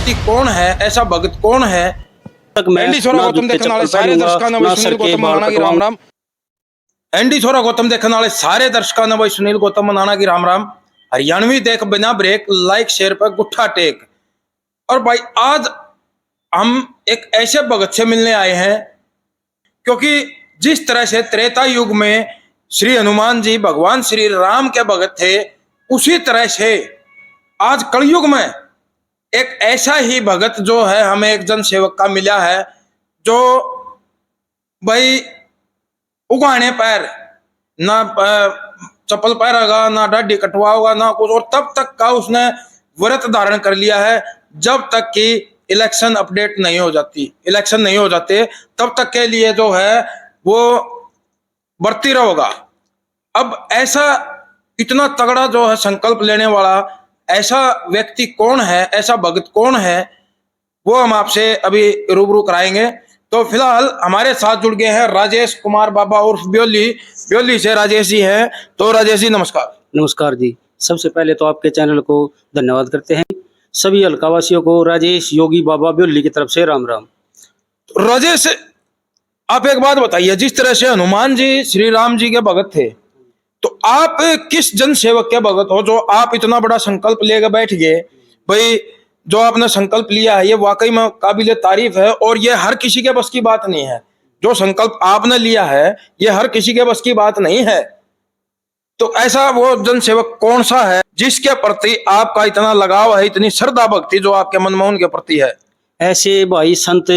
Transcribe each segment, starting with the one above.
व्यक्ति कौन है, ऐसा भगत कौन है। तक मैं एंडी छोरा गौतम देखने वाले सारे दर्शकों ने भाई सुनील गौतम मनाना की राम राम। एंडी छोरा गौतम देखने वाले सारे दर्शकों ने भाई सुनील गौतम मनाना की राम राम। हरियाणवी देख बिना ब्रेक, लाइक शेयर पर गुट्ठा टेक। और भाई आज हम एक ऐसे भगत से मिलने आए हैं, क्योंकि जिस तरह से त्रेता युग में श्री हनुमान जी भगवान श्री राम के भगत थे, उसी तरह से आज कलयुग में एक ऐसा ही भगत जो है हमें एक जन सेवक का मिला है, जो भाई उगाने पैर ना चप्पल पहनेगा, ना दाढ़ी कटवाओगा, ना कुछ, और तब तक का उसने व्रत धारण कर लिया है जब तक कि इलेक्शन अपडेट नहीं हो जाती, इलेक्शन नहीं हो जाते तब तक के लिए जो है वो बढ़ती रहेगा। अब ऐसा इतना तगड़ा जो है संकल्प लेने वाला ऐसा व्यक्ति कौन है, ऐसा भगत कौन है, वो हम आपसे अभी रूबरू कराएंगे। तो फिलहाल हमारे साथ जुड़ गए हैं राजेश कुमार बाबा उर्फ ब्योली से राजेश जी हैं। तो राजेश जी नमस्कार। नमस्कार जी। सबसे पहले तो आपके चैनल को धन्यवाद करते हैं। सभी हल्कावासियों को राजेश योगी बाबा ब्योली की तरफ से राम राम। तो राजेश, आप एक बात बताइए, जिस तरह से हनुमान जी श्री राम जी के भगत थे, तो आप किस जन सेवक के भगत हो जो आप इतना बड़ा संकल्प लेकर बैठ गए। भाई जो आपने संकल्प लिया है ये वाकई में काबिले तारीफ है, और ये हर किसी के बस की बात नहीं है। जो संकल्प आपने लिया है ये हर किसी के बस की बात नहीं है। तो ऐसा वो जन सेवक कौन सा है जिसके प्रति आपका इतना लगाव है, इतनी श्रद्धा भक्ति जो आपके मन में उनके प्रति है। ऐसे भाई संत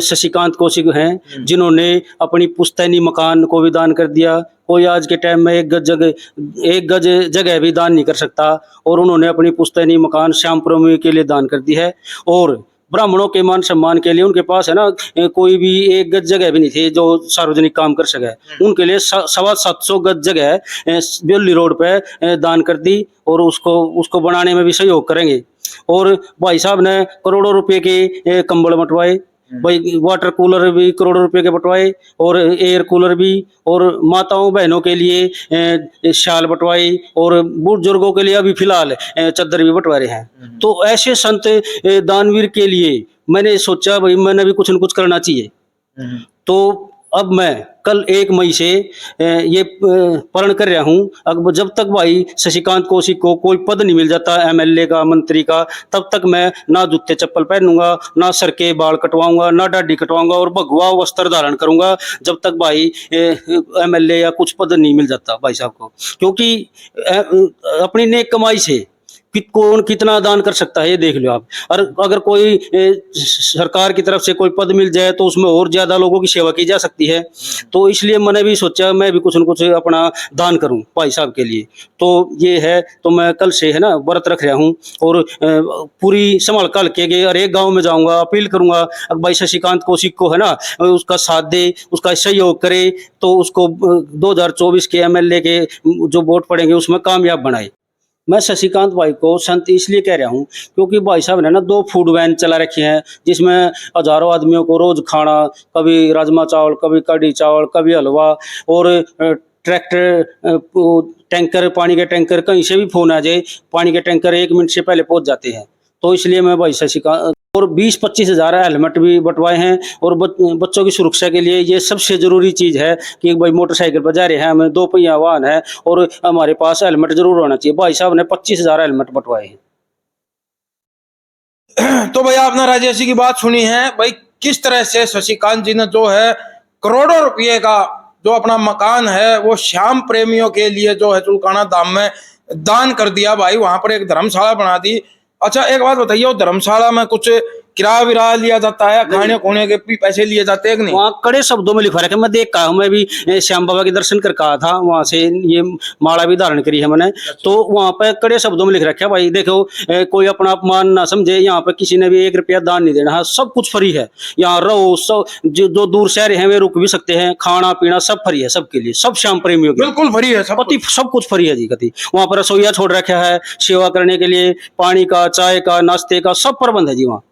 शशिकांत कौशिक हैं जिन्होंने अपनी पुश्तैनी मकान को भी दान कर दिया। कोई आज के टाइम में एक गज जगह भी दान नहीं कर सकता, और उन्होंने अपनी पुश्तैनी मकान श्यामपुरम के लिए दान कर दी है। और ब्राह्मणों के मान सम्मान के लिए उनके पास है ना कोई भी एक गज जगह भी नहीं थी जो सार्वजनिक काम कर सके। उनके लिए 750 गज जगह ब्योली रोड पे दान कर दी, और उसको बनाने में भी सहयोग करेंगे। और भाई साहब ने करोड़ों रुपए के कंबल बंटवाए, भाई वाटर कूलर भी करोड़ों रुपए के बंटवाए, और एयर कूलर भी, और माताओं बहनों के लिए शाल बंटवाई, और बुजुर्गों के लिए अभी फिलहाल चद्दर भी बंटवा रहे हैं। तो ऐसे संत दानवीर के लिए मैंने सोचा भाई मैंने भी कुछ न कुछ करना चाहिए। तो अब मैं कल 1 मई से ये प्रण कर रहा हूँ, अब जब तक भाई शशिकांत कौशिक को कोई पद नहीं मिल जाता एमएलए का, मंत्री का, तब तक मैं ना जूते चप्पल पहनूंगा, ना सर के बाल कटवाऊंगा, ना दाढ़ी कटवाऊंगा, और भगवा वस्त्र धारण करूंगा जब तक भाई एमएलए या कुछ पद नहीं मिल जाता भाई साहब को। क्योंकि अपनी नेक कमाई से कौन कितना दान कर सकता है ये देख लो आप। और अगर कोई सरकार की तरफ से कोई पद मिल जाए तो उसमें और ज्यादा लोगों की सेवा की जा सकती है। तो इसलिए मैंने भी सोचा मैं भी कुछ न कुछ अपना दान करूं भाई साहब के लिए। तो ये है, तो मैं कल से है ना व्रत रख रहा हूं, और पूरी संभाल कल के गए और एक गाँव में जाऊंगा, अपील करूंगा भाई शशिकांत कौशिक को है ना उसका साथ दे, उसका सहयोग करे, तो उसको 2024 के एमएलए के जो वोट पड़ेंगे उसमें कामयाब बनाए। मैं शशिकांत भाई को संत इसलिए कह रहा हूँ क्योंकि भाई साहब ने ना 2 फूड वैन चला रखे हैं जिसमें हजारों आदमियों को रोज खाना, कभी राजमा चावल, कभी कढ़ी चावल, कभी हलवा, और ट्रैक्टर, टैंकर, पानी के टैंकर, कहीं से भी फोन आ जाए पानी के टैंकर 1 मिनट से पहले पहुंच जाते हैं। तो इसलिए मैं भाई शशिकांत, और 20-25 हज़ार हेलमेट भी बंटवाए हैं। और बच्चों की सुरक्षा के लिए ये सबसे जरूरी चीज़ है कि भाई मोटरसाइकिल पर जा रहे हैं, हमें 2 पहिया वाहन है और हमारे पास हेलमेट जरूर होना चाहिए। भाई साहब ने 25,000 हेलमेट बंटवाए हैं। तो भाई आपने राजेश जी की बात सुनी है, भाई किस तरह से शशिकांत जी ने जो है करोड़ों रुपये का जो अपना मकान है वो श्याम प्रेमियों के लिए जो है चुलकाना धाम में दान कर दिया। भाई वहां पर एक धर्मशाला बना दी। अच्छा एक बात बताइए, वो धर्मशाला में कुछ किराया विराया लिया जाता है, खाने खोने के भी पैसे लिए जाते हैं कि नहीं? वहाँ कड़े शब्दों में लिखा रखा, मैं देख का मैं भी श्याम बाबा के दर्शन कर कहा था, वहां से ये माला भी धारण करी है मैंने। तो वहां पे कड़े शब्दों में लिख रखा है भाई देखो कोई अपना अपमान ना समझे, यहाँ पे किसी ने भी 1 रुपया दान नहीं देना है, सब कुछ फ्री है। यहाँ रहो, सब जो दूर शहर हैं वे रुक भी सकते हैं, खाना पीना सब फ्री है सबके लिए, सब श्याम प्रेमियों के बिल्कुल फ्री है, सब कुछ फ्री है जी। कति वहाँ पर रसोईया छोड़ रखा है सेवा करने के लिए, पानी का, चाय का, नाश्ते का सब प्रबंध है जी वहाँ।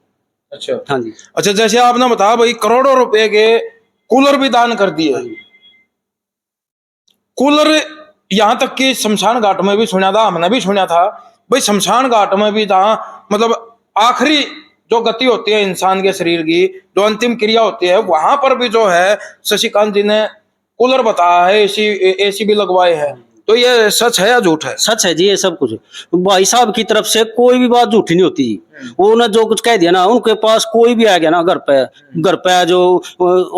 अच्छा हाँ जी। अच्छा, जैसे आपने बताया भाई करोड़ों रुपए के कूलर भी दान कर दिए। कूलर यहाँ तक कि शमशान घाट में भी सुना था, हमने भी सुना था भाई शमशान घाट में भी जहाँ मतलब आखिरी जो गति होती है इंसान के शरीर की, जो अंतिम क्रिया होती है, वहां पर भी जो है शशिकांत जी ने कूलर बताया है, एसी भी लगवाए है। तो ये सच है या झूठ है? सच है जी, ये सब कुछ भाई साहब की तरफ से कोई भी बात झूठी नहीं होती जी। वो ना जो कुछ कह दिया ना, उनके पास कोई भी आ गया ना घर पे जो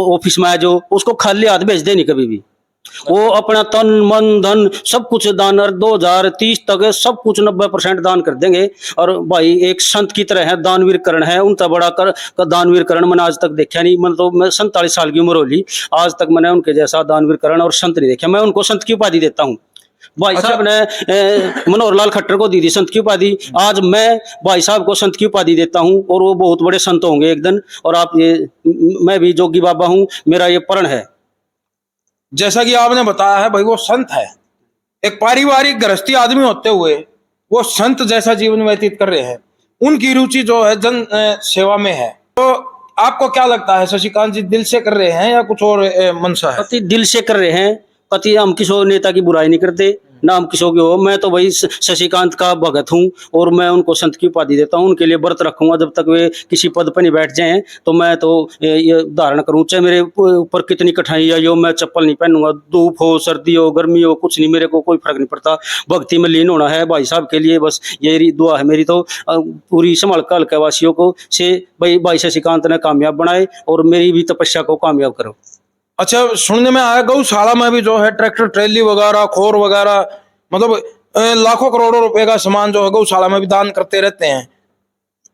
ऑफिस में जो उसको खाली हाथ भेज दे नहीं कभी भी। वो अपना तन मन धन सब कुछ दान, 2030 तक सब कुछ 90% दान कर देंगे। और भाई एक संत की तरह है, दानवीर करण है, उनका बड़ा दानवीर करण मैंने आज तक देखा नहीं। मतलब तो मैं 47 साल की उम्र होली, आज तक मैंने उनके जैसा दानवीर करण और संत नहीं देखा। मैं उनको संत की उपाधि देता हूँ। भाई साहब ने मनोहर लाल खट्टर को दी थी संत की उपाधि, आज मैं भाई साहब को संत की उपाधि देता हूँ, और वो बहुत बड़े संत होंगे एक दिन। और आप ये, मैं भी जोगी बाबा हूँ, मेरा ये प्रण है। जैसा कि आपने बताया है भाई, वो संत है, एक पारिवारिक गृहस्थी आदमी होते हुए वो संत जैसा जीवन व्यतीत कर रहे हैं। उनकी रुचि जो है जन सेवा में है। तो आपको क्या लगता है, शशिकांत जी दिल से कर रहे हैं या कुछ और मंशा है? कति दिल से कर रहे हैं, कति हम किसी नेता की बुराई नहीं करते, ना हम किसी की हो। मैं तो भाई शशिकांत का भगत हूँ, और मैं उनको संत की उपाधि देता हूँ। उनके लिए व्रत रखूंगा जब तक वे किसी पद पर नहीं बैठ जाएं। तो मैं तो ये धारण करूँ, चाहे मेरे ऊपर कितनी कठिनाई आई हो, मैं चप्पल नहीं पहनूंगा। धूप हो, सर्दी हो, गर्मी हो, कुछ नहीं, मेरे को कोई फर्क नहीं पड़ता। भक्ति में लीन होना है भाई साहब के लिए, बस यही दुआ है मेरी। तो पूरी संभाल का हल्का वासियों को से भाई शशिकांत ने कामयाब बनाए, और मेरी भी तपस्या को कामयाब करो। अच्छा, सुनने में आया गौशाला में भी जो है ट्रैक्टर ट्रेली वगैरह, खोर वगैरह, मतलब लाखों करोड़ों रुपए का सामान जो है गौशाला में भी दान करते रहते हैं।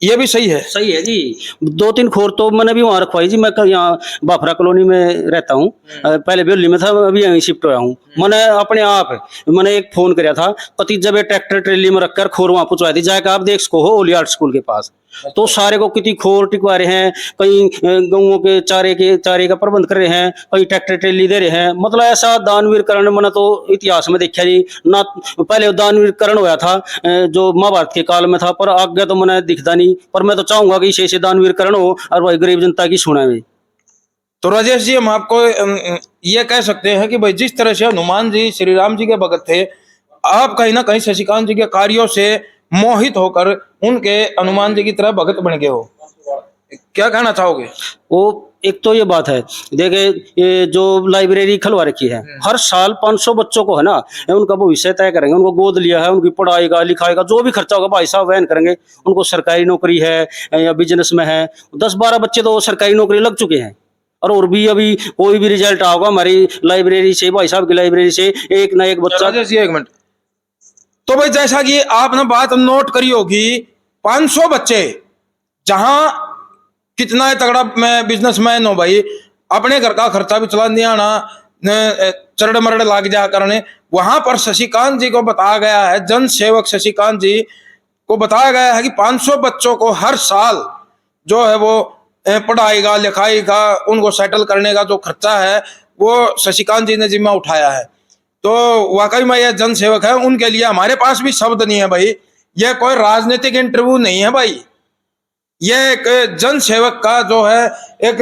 ये भी सही है? सही है जी। 2-3 खोर तो मैंने भी वहां रखवाई जी। मैं यहाँ बाफरा कॉलोनी में रहता हूँ, पहले बेल्ली में था, अभी यहीं शिफ्ट हुआ हूँ। मैंने अपने आप मैंने एक फोन कराया था, पति जब ट्रैक्टर ट्रेली में रखकर खोर वहां पहुंचवाई थी, जाकर आप देख सको हो ओलियार्ड स्कूल के पास। तो सारे को कितनी खोर टिकवा रहे हैं, कहीं गऊओं के चारे का प्रबंध कर रहे हैं, कहीं ट्रैक्टर ट्रेली दे रहे हैं। मतलब ऐसा दानवीर करण मैंने तो इतिहास में देखा नहीं ना। पहले दानवीर करण हुआ था जो महाभारत के काल में था, पर आगे तो मैंने दिखता नहीं। पर मैं तो चाहूंगा कि इसे दानवीर करण हो और भाई गरीब जनता की सुना में। तो राजेश जी, हम आपको ये कह सकते हैं कि भाई जिस तरह से हनुमान जी श्री राम जी के भगत थे, आप कहीं ना कहीं शशिकांत जी के कार्यों से मोहित होकर उनके हनुमान जी की तरह भगत बन गए हो। क्या कहना चाहोगे? वो एक तो ये बात है, देखे ये जो लाइब्रेरी खुलवा रखी है, हर साल 500 बच्चों को है ना, उनका भविष्य तय करेंगे। उनको गोद लिया है, उनकी पढ़ाई का लिखाई का जो भी खर्चा होगा भाई साहब वहन करेंगे। उनको सरकारी नौकरी है या बिजनेस में है, 10-12 बच्चे तो सरकारी नौकरी लग चुके हैं। और भी अभी कोई भी रिजल्ट आओगा हमारी लाइब्रेरी से, भाई साहब की लाइब्रेरी से, एक ना एक बच्चा। राजेश जी, एक मिनट। तो भाई जैसा कि आपने बात नोट करी होगी, 500 बच्चे, जहां कितना तगड़ा मैं बिजनेसमैन हो भाई, अपने घर का खर्चा भी चला दिया ना, चरड़ मरड़ लाग जा करने, वहां पर शशिकांत जी को बताया गया है, जन सेवक शशिकांत जी को बताया गया है कि 500 बच्चों को हर साल जो है वो पढ़ाई का, लिखाई का, उनको सेटल करने का जो खर्चा है वो शशिकांत जी ने जिम्मा उठाया है। तो वाकई में यह जन सेवक है। उनके लिए हमारे पास भी शब्द नहीं है भाई। यह कोई राजनीतिक इंटरव्यू नहीं है भाई, यह एक जन सेवक का जो है, एक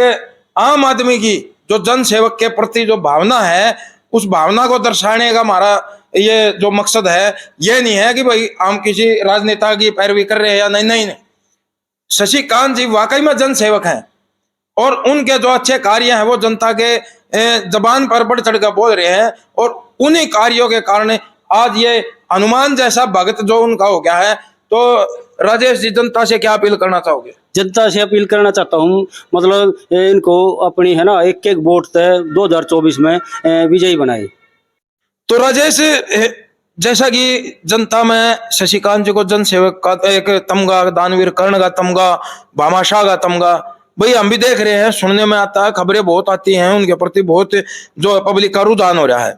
आम आदमी की जो जन सेवक के प्रति जो भावना है, उस भावना को दर्शाने का हमारा ये जो मकसद है, यह नहीं है कि भाई हम किसी राजनेता की पैरवी कर रहे हैं या नहीं। नहीं, शशिकांत जी वाकई में जन सेवक हैं, और उनके जो अच्छे कार्य हैं वो जनता के जबान पर बढ़ चढ़ कर बोल रहे हैं। और उन्हीं कार्यों के कारण आज ये हनुमान जैसा भगत जो उनका हो गया है। तो राजेश जी, जनता से क्या अपील करना चाहोगे? जनता से अपील करना चाहता हूँ, मतलब इनको अपनी है ना एक वोट तय 2024 में विजयी बनाए। तो राजेश, जैसा कि जनता में शशिकांत जी को जन सेवक का एक तमगा, दानवीर कर्ण का तमगा, भामाशाह का तमगा भाई हम भी देख रहे हैं, सुनने में आता है, खबरें बहुत आती हैं, उनके प्रति बहुत जो पब्लिक का रुझान हो रहा है।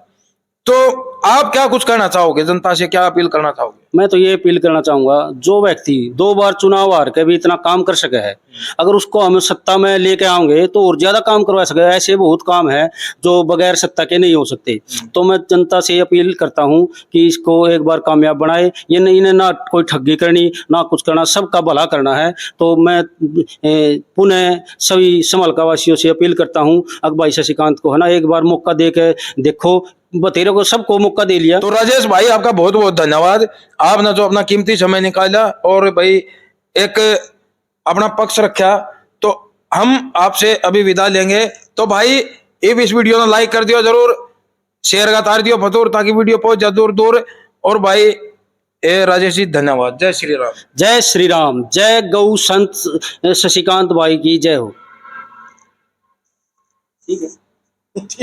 तो आप क्या कुछ कहना चाहोगे, जनता से क्या अपील करना चाहोगे? मैं तो ये अपील करना चाहूंगा, जो व्यक्ति 2 बार चुनाव हार के भी इतना काम कर सके है, अगर उसको हम सत्ता में लेके आओगे तो और ज्यादा काम करवा सके। ऐसे बहुत काम है जो बगैर सत्ता के नहीं हो सकते। तो मैं जनता से अपील करता हूं कि इसको एक बार कामयाब बनाए। ये नहीं, इन्हें ना कोई ठगी करनी, ना कुछ करना, सबका भला करना है। तो मैं पुनः सभी समलका वासियों से अपील करता हूँ, भाई शशिकांत को है ना एक बार मौका दे के देखो। बतेरे को सबको मौका दे लिया। तो राजेश भाई, आपका बहुत बहुत धन्यवाद। आपने जो अपना कीमती समय निकाला और भाई एक अपना पक्ष रखा। तो हम आपसे अभी विदा लेंगे। तो भाई इस वीडियो ने लाइक कर दियो जरूर, शेयर का तार दियो फतूर, ताकि वीडियो पहुंच जाए दूर दूर। और भाई ए राजेश जी धन्यवाद। जय श्री राम। जय श्री राम। जय गौ संत शशिकांत भाई की जय हो। ठीक है।